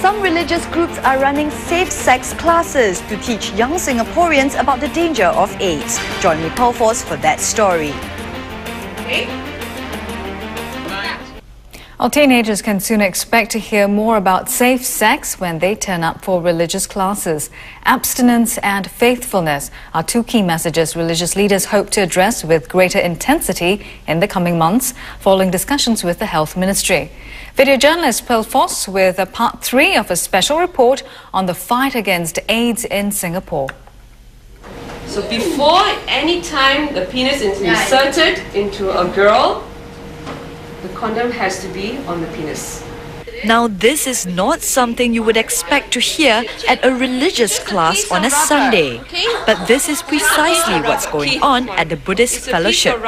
Some religious groups are running safe sex classes to teach young Singaporeans about the danger of AIDS. Join me, Paul Force, for that story. Our teenagers can soon expect to hear more about safe sex when they turn up for religious classes. Abstinence and faithfulness are two key messages religious leaders hope to address with greater intensity in the coming months, following discussions with the Health Ministry. Video journalist Paul Force with a part 3 of a special report on the fight against AIDS in Singapore. So before any time the penis is inserted into a girl, the condom has to be on the penis. Now, this is not something you would expect to hear at a religious class on a Sunday. But this is precisely what's going on at the Buddhist Fellowship.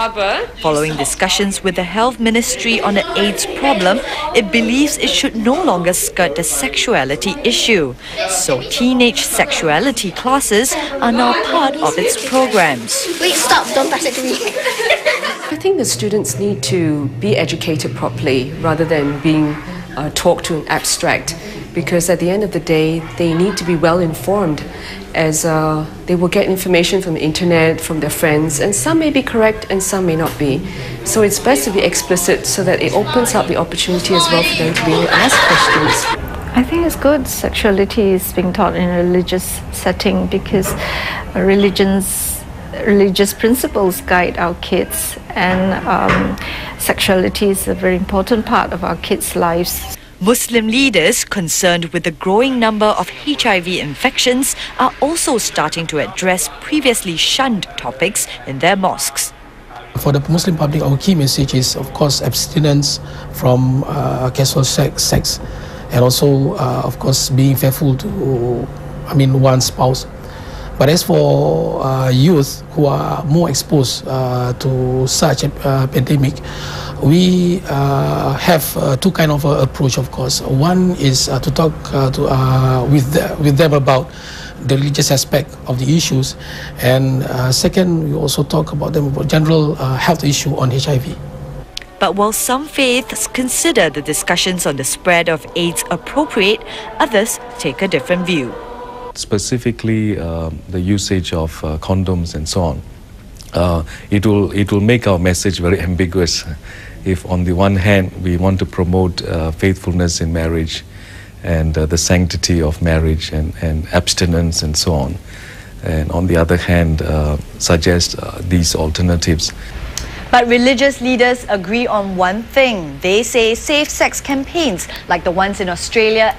Following discussions with the Health Ministry on the AIDS problem, it believes it should no longer skirt the sexuality issue. So teenage sexuality classes are now part of its programs. Wait, stop, don't pass it to me. I think the students need to be educated properly rather than being taught to an abstract, because at the end of the day they need to be well informed, as they will get information from the internet, from their friends, and some may be correct and some may not be. So it's best to be explicit so that it opens up the opportunity as well for them to be able to ask questions. I think it's good sexuality is being taught in a religious setting, because religious principles guide our kids, and sexuality is a very important part of our kids' lives. Muslim leaders concerned with the growing number of HIV infections are also starting to address previously shunned topics in their mosques. For the Muslim public, our key message is, of course, abstinence from casual sex, and also, of course, being faithful to, one's spouse. But as for youth who are more exposed to such a pandemic, we have two kind of approach, of course. One is to talk with them about the religious aspect of the issues, and second, we also talk about them about general health issue on HIV. But while some faiths consider the discussions on the spread of AIDS appropriate, others take a different view. Specifically the usage of condoms and so on, it will make our message very ambiguous. If on the one hand we want to promote faithfulness in marriage and the sanctity of marriage and abstinence and so on, and on the other hand suggest these alternatives. But religious leaders agree on one thing. They say safe sex campaigns like the ones in Australia